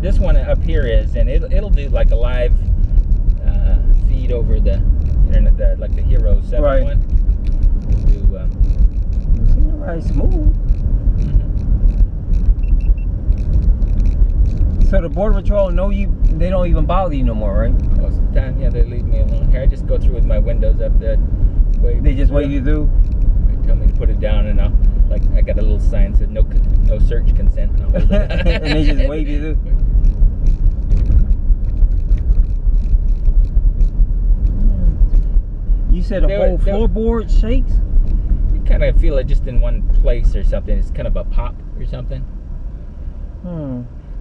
This one up here is, and it'll do like a live feed over the internet, like the Hero 7 right. one. Do right, smooth. So the Border Patrol know you, they don't even bother you no more, right? Most of the time, yeah, they leave me alone here. I just go through with my windows up there. They just wave you through? They tell me to put it down, and I got a little sign that said no search consent. And, I'll hold it. And they just wave you through? You said the whole floorboard shakes? You kind of feel it just in one place or something. It's kind of a pop or something.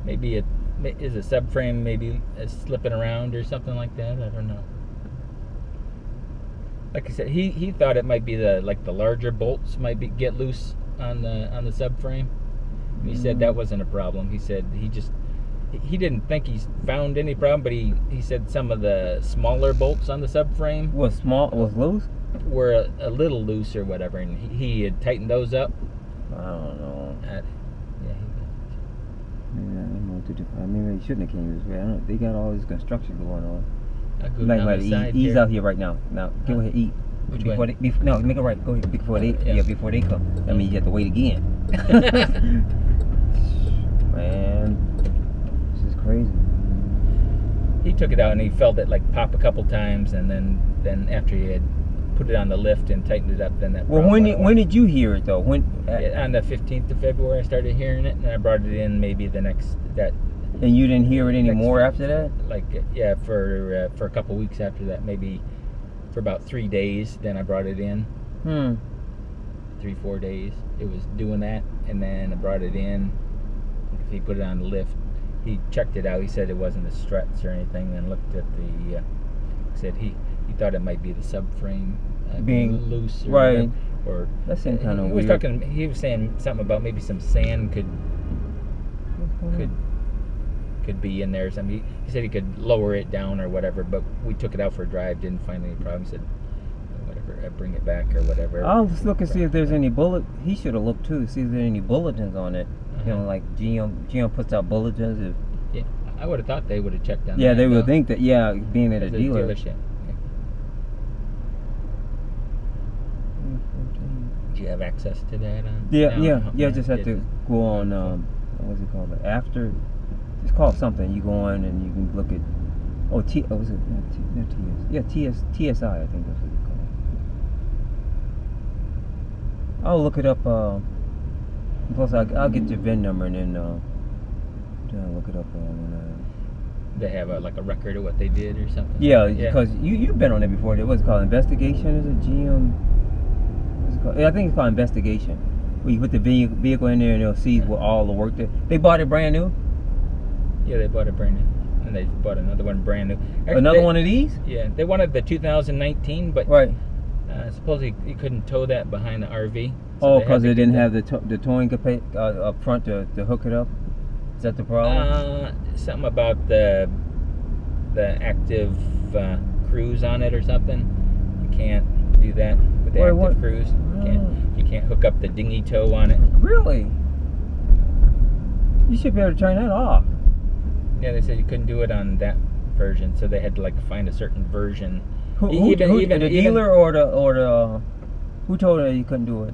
Maybe it is a subframe, maybe slipping around or something like that. I don't know. Like I said, he thought it might be the larger bolts might get loose on the subframe. And he said that wasn't a problem. He said he didn't think he's found any problem, but he said some of the smaller bolts on the subframe was loose? Were a little loose or whatever, and he had tightened those up. I don't know. Maybe they shouldn't have came this way. They got all this construction going on. Go down the side ease here. out here right now. Now go ahead, eat. Which before way? No, make it right. Go ahead before they before they come. I mean, you have to wait again. Man, this is crazy. He took it out and he felt it like pop a couple times, and then after he had put it on the lift and tightened it up, then that. Well, when did you hear it though? When? On the 15th of February, I started hearing it, and I brought it in maybe that. And you didn't hear it anymore after that? Like for a couple weeks after that, maybe for about 3 days. Then I brought it in. 3-4 days. It was doing that, and then I brought it in. He put it on the lift. He checked it out. He said it wasn't a struts or anything. Then looked at the. Said he thought it might be the subframe being loose. Or or that seemed kind of weird. He was saying something about maybe some sand could be in there. He said he could lower it down or whatever, but we took it out for a drive, didn't find any problem. He said whatever, bring it back or whatever. I'll just look and see if there's any he should have looked too to see if there's any bulletins on it. You know, like GM puts out bulletins. Yeah, I would have thought they would have checked on that. Yeah, they would think that. Yeah, being at a dealership. Do you have access to that? Yeah. Just have to go on. What's it called? After. It's called something. You go on and you can look at. Was it not TS? Yeah, TSI. I think that's what it's called. I'll look it up. Plus, I'll get your VIN number and then look it up. They have a record of what they did or something. Yeah, because you've been on it before. What's it called? Investigation? Is it GM? What's it called? I think it's called investigation. Where you put the vehicle in there and they'll see what all the work did. They bought it brand new. Yeah, they bought it brand new, and they bought another one brand new. Another one of these? Yeah, they wanted the 2019, but supposedly you couldn't tow that behind the RV. So because they didn't have the towing up front to hook it up. Is that the problem? Something about the active cruise on it or something. You can't do that with the active cruise. You can't hook up the dinghy tow on it. Really? You should be able to turn that off. Yeah, they said you couldn't do it on that version, so they had to find a certain version. Who the dealer or the who told her you couldn't do it?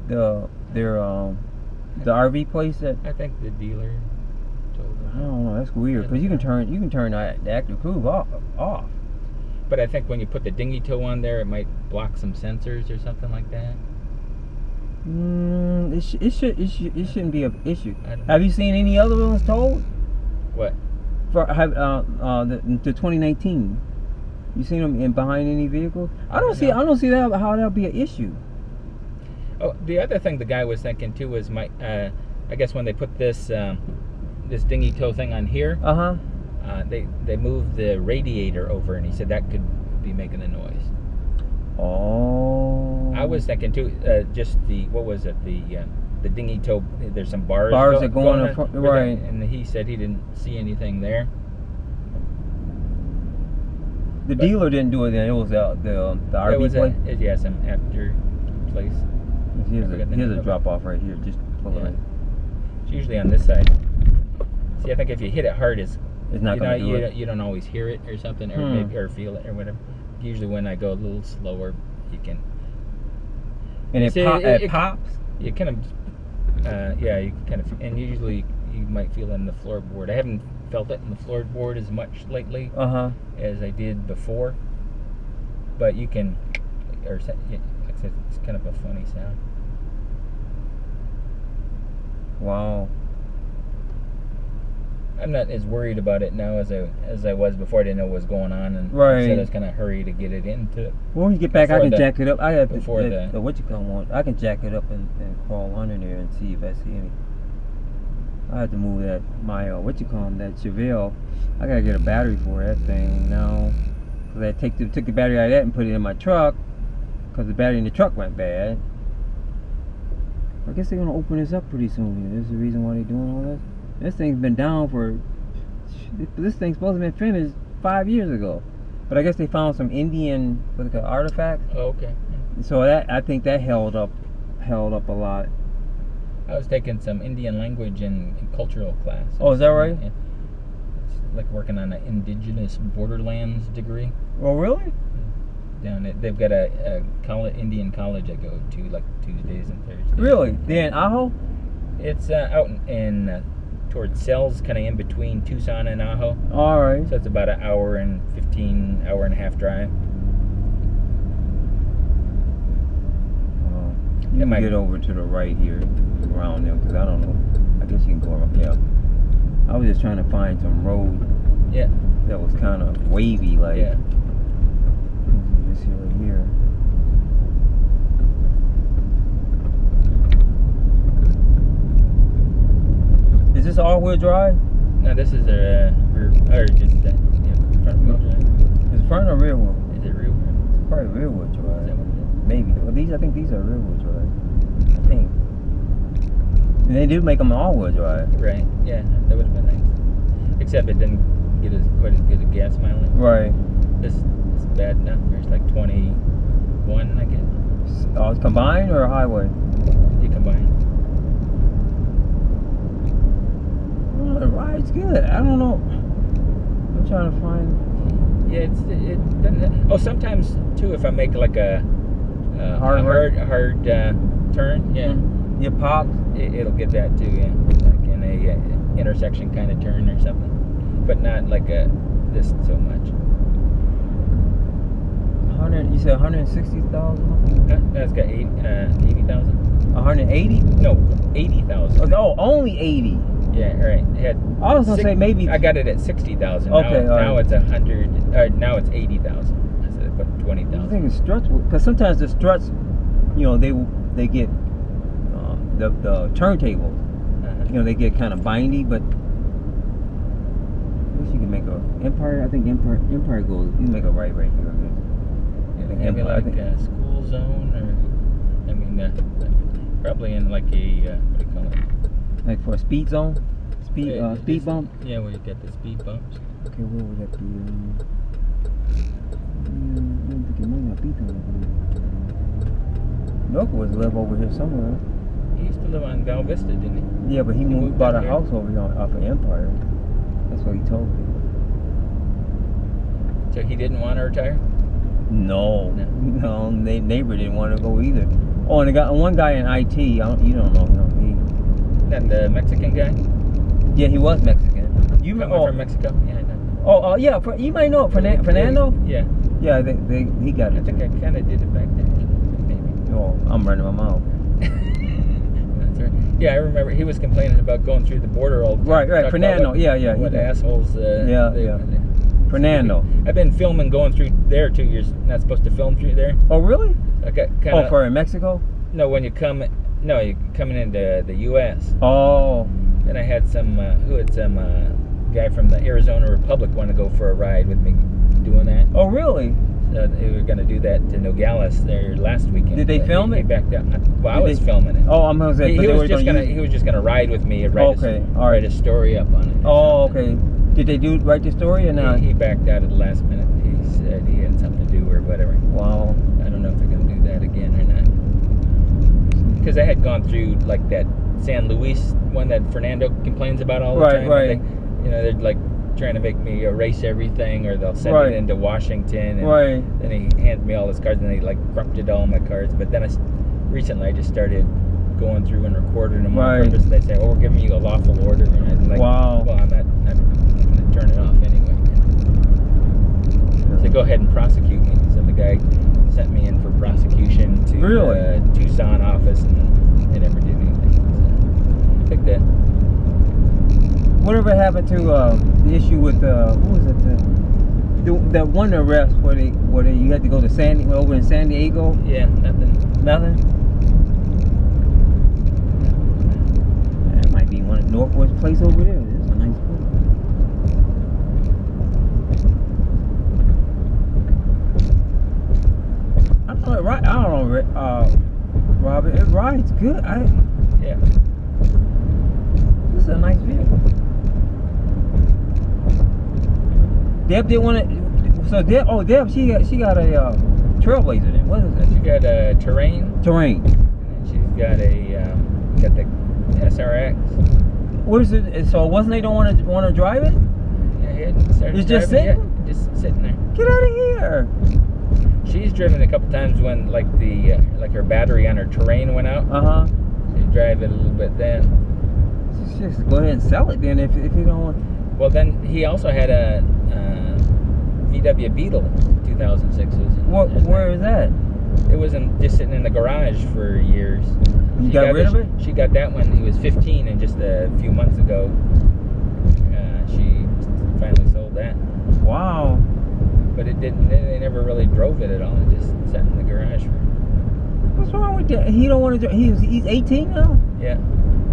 The RV place that. I think the dealer told them. I don't know. That's weird because you can turn the active cruise off. But I think when you put the dinghy tow on there, it might block some sensors or something like that. It shouldn't be an issue. Have you seen any other ones towed? What? For the 2019. You seen them behind any vehicle? I don't see that how that'll be an issue. Oh, the other thing the guy was thinking too was I guess when they put this dinghy tow thing on here, they moved the radiator over, and he said that could be making a noise. Oh. I was thinking too, just the dinghy tow. There's some bars that go on in front, right? And he said he didn't see anything there. The dealer didn't do it then. It was the RV place. Yeah, some after place. Here's a drop off right here. Just pull it. It's usually on this side. See, I think if you hit it hard, it's not going to do it. You don't always hear it or something, or maybe or feel it or whatever. Usually, when I go a little slower, you can. And it pops. You kind of, yeah, you kind of, and usually you might feel it in the floorboard. I haven't felt it in the floorboard as much lately as I did before, but you can, or like I said, it's kind of a funny sound. Wow. I'm not as worried about it now as I was before. I didn't know what was going on, and so I was kind of hurry to get it into. Well, when you get back, I can jack it up. I have the what you call one. I can jack it up and crawl under there and see if I see any. I had to move that that Chevelle. I gotta get a battery for that thing now, cause I took the battery out of that and put it in my truck, cause the battery in the truck went bad. I guess they're gonna open this up pretty soon. This is the reason why they're doing all this. This thing's been down for. This thing's supposed to have been finished 5 years ago, but I guess they found some Indian artifacts. Oh, okay. So I think that held up a lot. I was taking some Indian language in cultural class. Oh, is that right? Yeah. It's like working on an indigenous borderlands degree. Oh, really? They've got a Indian college I go to like Tuesdays and Thursdays. Really? They're in Ajo? It's out in towards Sells, kind of in between Tucson and Ajo. All right. So it's about an hour and a half drive. You can get over to the right here around them, because I don't know. I guess you can go around. Yeah. I was just trying to find some road. Yeah. That was kind of wavy, like. Yeah. This here right here. Is this all-wheel drive? No, this is a front wheel drive. Is it front or rear wheel? Is it rear wheel? It's probably rear wheel drive. Is that what it is? Maybe. Well, I think these are rear wheel drive. I think. And they do make them all-wheel drive. Right. Yeah, that would have been nice. Except it didn't get quite as good a gas mileage. Right. This is bad enough. There's like 21, I guess. Oh, it's combined or a highway? You combine. Oh, the ride's good. I don't know. I'm trying to find. Yeah, it doesn't. Oh, sometimes too, if I make like a hard turn, yeah, it pops. It'll get that too, yeah, like in a intersection kind of turn or something, but not like this so much. You said 160,000? That's got 80,000. 180? No, 80,000. Oh, only 80. Yeah, right. I was gonna say maybe. I got it at 60,000. Okay, now it's 100. Now it's 80,000. I said I put 20,000. I think it's struts, because sometimes the struts, they get the turntables. They get kind of bindy, but. I guess you can make a Empire. I think Empire goes. You can make a right here. Maybe like a school zone, or probably in like a what do you call it? Like for a speed zone, speed bump. Yeah, where you get the speed bumps. Okay, where would that be? I don't think it might not be there. Noka was live over here somewhere. He used to live on Val Vista, didn't he? Yeah, but he bought a house over here off of Empire. That's what he told me. So he didn't want to retire? No, neighbor didn't want to go either. Oh, and one guy in IT. You don't know him. That the Mexican guy? Yeah, he was Mexican. You coming from Mexico? Yeah, I know. Oh, yeah. You might know Fernando. Yeah. Yeah, he got it. I think I kind of did it back then. Maybe. Oh, I'm running my mouth. That's right. Yeah, I remember he was complaining about going through the border all the time. Right. Fernando. Yeah. What assholes? Yeah. Fernando. I've been filming going through there 2 years. Not supposed to film through there. Oh, really? Okay. For in Mexico? No, when you come. No, you're coming into the U.S. Oh. And I had some guy from the Arizona Republic want to go for a ride with me doing that. Oh, really? So they were going to do that to Nogales there last weekend. Did they film it? He backed out. Well, I was filming it. Oh, I'm going to say. He was just going to ride with me and write a story up on it. Oh, okay. Did they write the story or not? He backed out at the last minute. He said he had something to do or whatever. Wow. I don't know if they're going to do that again or not. Because I had gone through like that San Luis one that Fernando complains about all the time. Right. They're like trying to make me erase everything, or they'll send it into Washington. And then he hands me all his cards, and they like corrupted all my cards. But then recently I just started going through and recording them on purpose. And they say, "Oh, we're giving you a lawful order," and I'm like, wow. Well, I'm gonna turn it off anyway. So go ahead and prosecute me. So the guy sent me in for prosecution to the Tucson office, and they never did anything. So, like that. Whatever happened to the issue with who was it? That one arrest where you had to go to over in San Diego? Yeah, nothing. That might be one of Northwest place over there. It's a nice place. I don't know, Robert. It rides good. Yeah. This is a nice vehicle. Deb didn't want to. So Deb, she got a Trailblazer then. What is that? She got a Terrain. And she's got the SRX. What is it? So wasn't they don't want to drive it? Yeah, he hadn't started. It's just sitting. Yet, just sitting there. Get out of here. She's driven a couple times when like her battery on her Terrain went out. She drive it a little bit then. Just go ahead and sell it then if you don't want. Well, then he also had a VW Beetle 2006. Where is that? It was just sitting in the garage for years. You got rid of it? She got that when he was 15, and just a few months ago, she finally sold that. Wow. But it didn't. They never really drove it at all. It just sat in the garage for. What's wrong with that? He don't want to. He's 18 now. Yeah.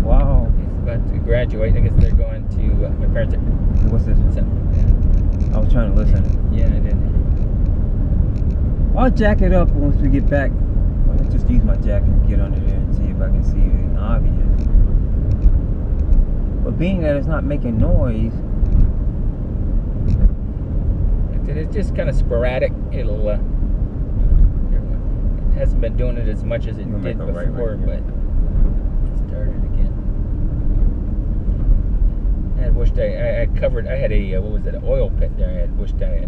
Wow. He's about to graduate. I guess they're going to. My parents are. What's this? I was trying to listen. Yeah, I did. I'll jack it up once we get back. I'll just use my jacket and get under there and see if I can see anything obvious. But being that it's not making noise. It's just kind of sporadic. It hasn't been doing it as much as it did before, but it started again. I wished I covered. I had an oil pit there. I wished I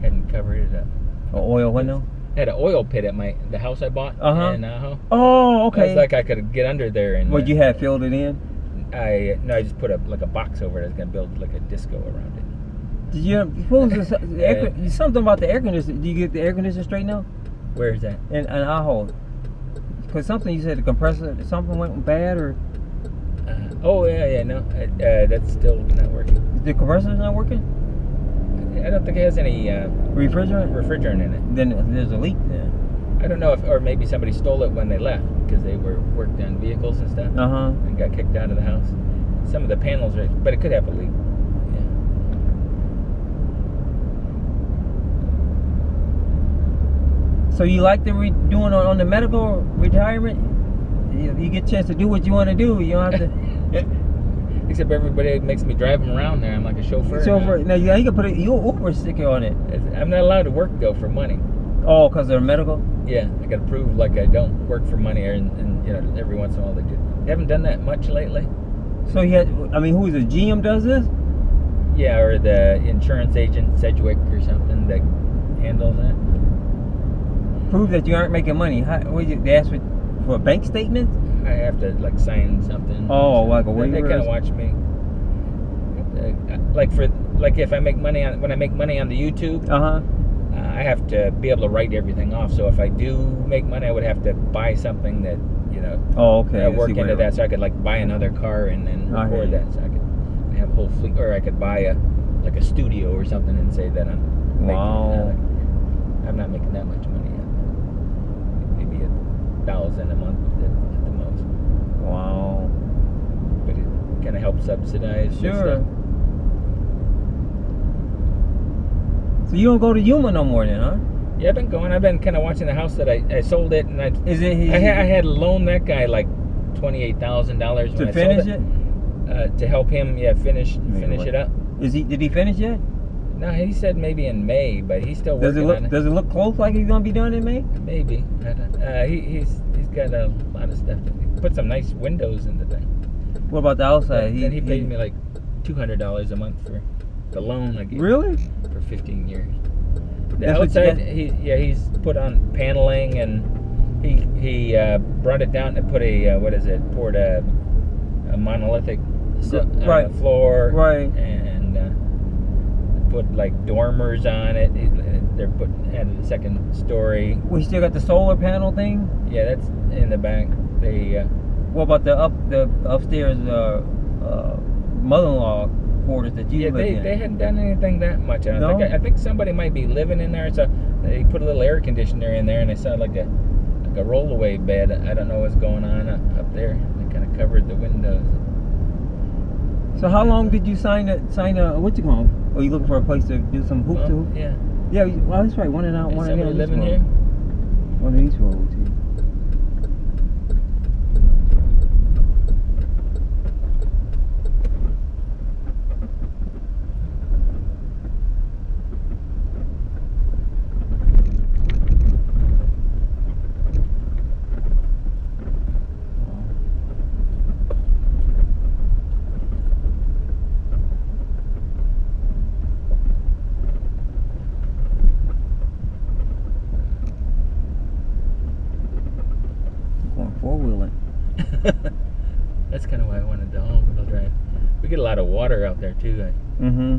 hadn't covered it up. Oil what now? I had an oil pit at the house I bought. Oh, okay. It's like I could get under there and. What you had filled it in? I just put a box over it. I was gonna build like a disco around it. Did you something about the air conditioner? Did you get the air conditioner straightened out? Where is that? In Ajo. Because something you said the compressor, something went bad or. No, that's still not working. The compressor's not working? I don't think it has any refrigerant in it. Then there's a leak there. I don't know or maybe somebody stole it when they left because they worked on vehicles and stuff. And got kicked out of the house. Some of the panels are, but it could have a leak. So you like the doing on the medical retirement? You get a chance to do what you want to do. You don't have to. Except everybody makes me drive them around there. I'm like a chauffeur. Now you can put your Uber sticker on it. I'm not allowed to work though for money. Oh, because they're medical? Yeah, I got to prove like I don't work for money, and every once in a while they do. You haven't done that much lately. So who is it? GM does this? Yeah, or the insurance agent, Sedgwick or something that handles that. Prove that you aren't making money. They ask for a bank statement? I have to like sign something. Oh, like a waiver. They kind of watch me. Like if I make money when I make money on the YouTube. I have to be able to write everything off. So if I do make money, I would have to buy something that work into that, so I could like buy another car and then record that. So I could have a whole fleet, or I could buy a studio or something and say that I'm making. I'm not making that much money yet. Maybe $1,000 a month at the most. Wow. But it kind of helps subsidize stuff. So you don't go to Yuma no more then, huh? Yeah, I've been going. I've been kind of watching the house that I sold it, and I had loaned that guy like $28,000 when I finish sold it. To help him, finish it up. Did he finish yet? No, he said maybe in May, but he's still working on it. Does it look close like he's gonna be done in May? Maybe. He's got a lot of stuff. He put some nice windows in the thing. What about the outside? Then he paid me like $200 a month for the loan I gave. Really? For 15 years. The That's outside, he's put on paneling, and he brought it down and put a poured a monolithic floor, right, and put like dormers on it. Added a second story. We still got the solar panel thing. Yeah, that's in the back. They. What about the upstairs mother-in-law quarters that you live in? They hadn't done anything that much. No? I think somebody might be living in there. So they put a little air conditioner in there, and I saw like a rollaway bed. I don't know what's going on up there. They kind of covered the windows. So how long did you sign what you call? Are you looking for a place to do some hoop to hoop? Yeah. Yeah. Well, that's right. One in out, one in somebody living here. One of these roads here. Four-wheeling. That's kind of why I wanted the all-wheel drive. We get a lot of water out there too. Mm-hmm.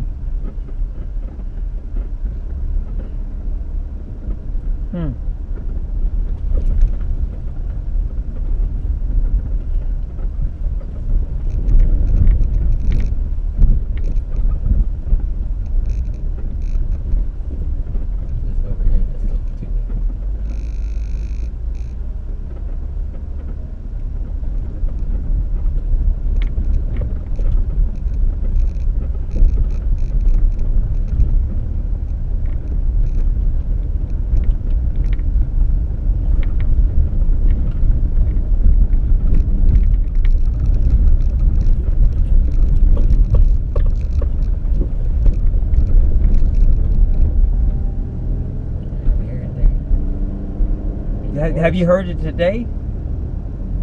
Have you heard it today?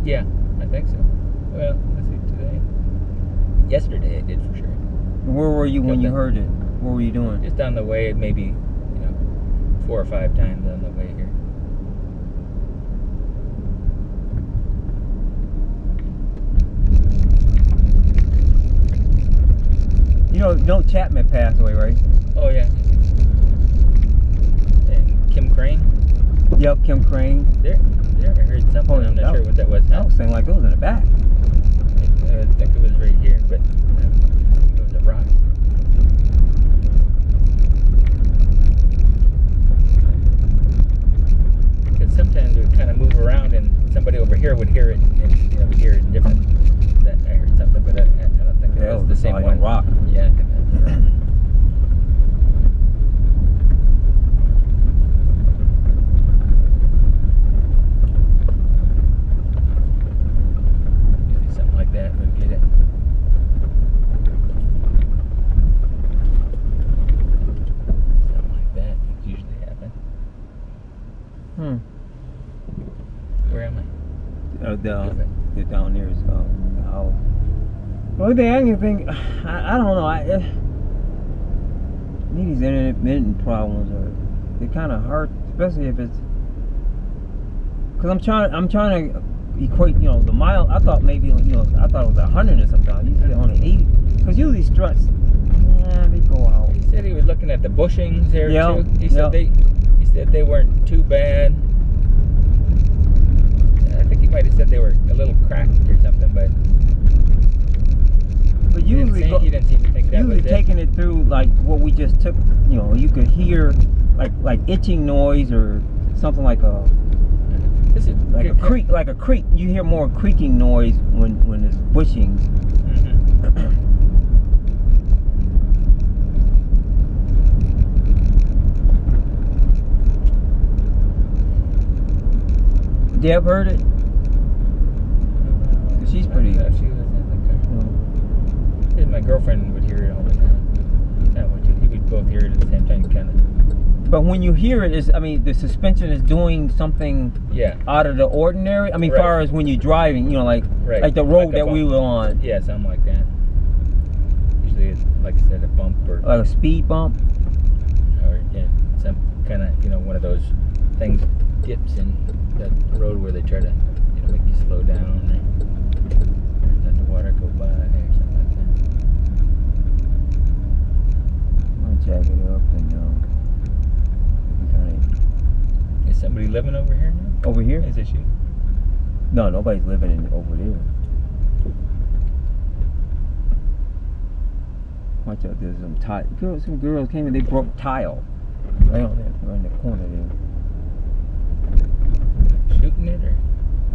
Yeah, I think so. Well, let's see, today. Yesterday I did for sure. Where were you when you heard it? What were you doing? Just on the way, maybe 4 or 5 times on the way here. No Chapman passed away, right? Oh yeah. And Kim Crane. Yep, Kim Crane. There I heard something. I'm not sure what that was. That was saying like it was in the back. I think it was right here, but it was a rock. Because sometimes it would kind of move around, and somebody over here would hear it, and hear it different. That I heard something, but I don't think it was the same one. Rock. Yeah. Where am I? Down there is the house. Well, the only thing, I don't know. These intermittent problems they're kind of hard, especially if it's because I'm trying to equate. The mile. I thought maybe I thought it was 100 or something. You said only 80. Because usually struts, they go out. He said he was looking at the bushings there too. He said they weren't too bad. I think he might have said they were a little cracked or something, but usually he didn't seem to think that was it. Taking it through like what we just took, you could hear like itching noise or something like a creak, like a creak. You hear more creaking noise when it's bushings. Deb heard it? She's pretty. She was in the car. My girlfriend would hear it all the time. He would both hear it at the same time. Kind of. But when you hear it, I mean, the suspension is doing something out of the ordinary. I mean, as far as when you're driving, you know, like the road that we were on. Yeah, something like that. Usually, it's like I said, a bump or like a speed bump, or some kind of one of those things dips in the road where they try to make you slow down or let the water go by or something like that. I'll jack it up and Is somebody living over here now? Over here? Is this you? No, nobody's living over there. Watch out, there's some girls came and they broke tile right on there, right in the corner there. Shooting it or?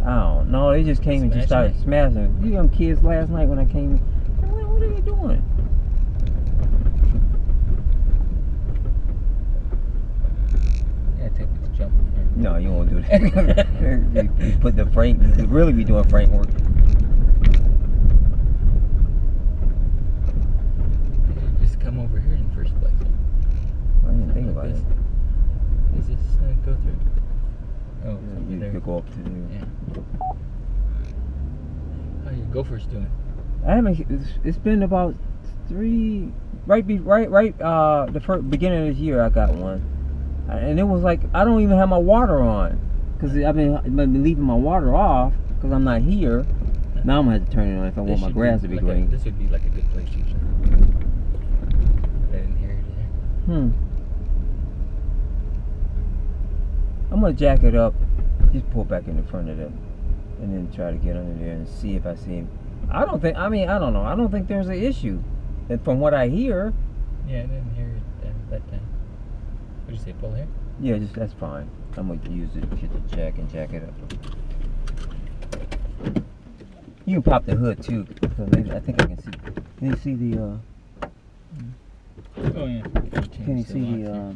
I don't know. They just came and just started smashing. You young kids last night when I came. What are they doing? Yeah, take this jump. No, you won't do that. you put the frame. You really be doing frame work. Just come over here in the first place. I didn't think about it. Does this go through? Oh, you could go up to there. Yeah. How your gophers doing? I haven't. It's been about the first beginning of this year I got one, and it was like I don't even have my water on because I've been leaving my water off because I'm not here. Now I'm gonna have to turn it on if I want my grass to be green. This would be like a good place to use it. I didn't hear it there. I'm gonna jack it up, just pull back in the front of it, and then try to get under there and see if I see him. I don't know. I don't think there's an issue. And from what I hear. Yeah, I didn't hear it that time. What did you say, pull here? Yeah, that's fine. I'm gonna use it, hit the jack and jack it up. You can pop the hood too, because I think I can see. Can you see the? Oh yeah. Can you see the?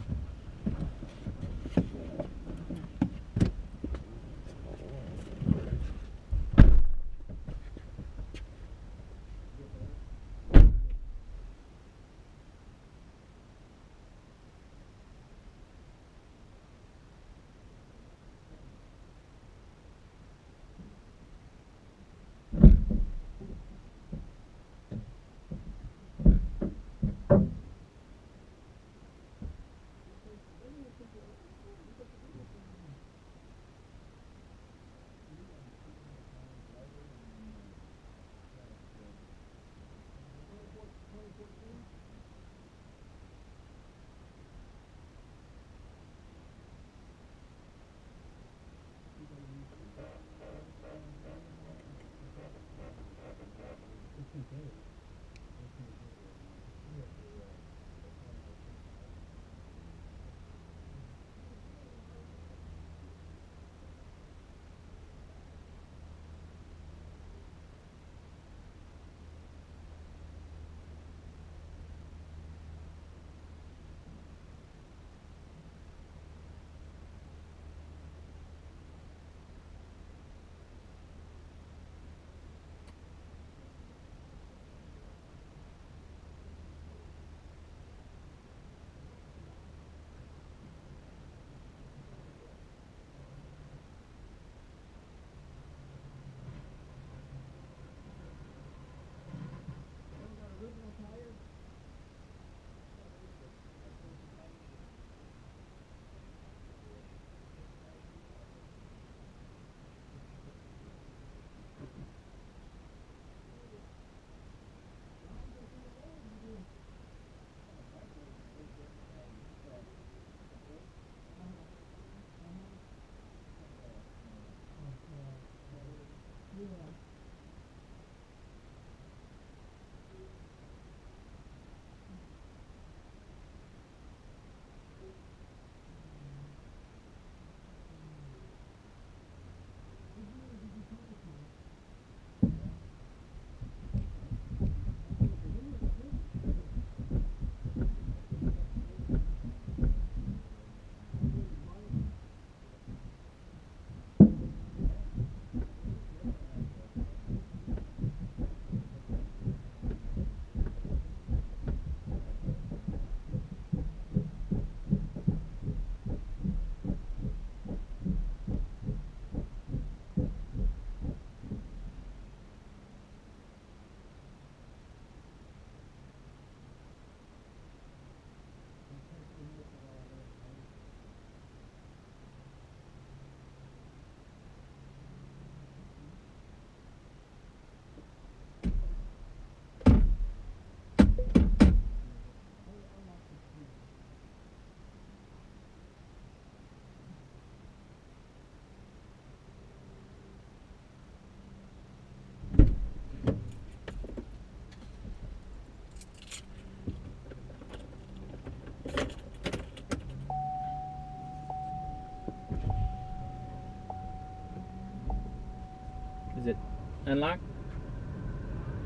unlocked?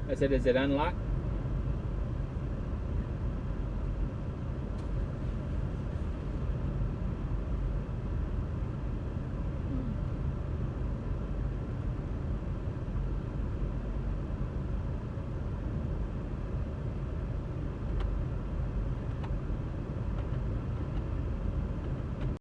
I said, is it unlocked?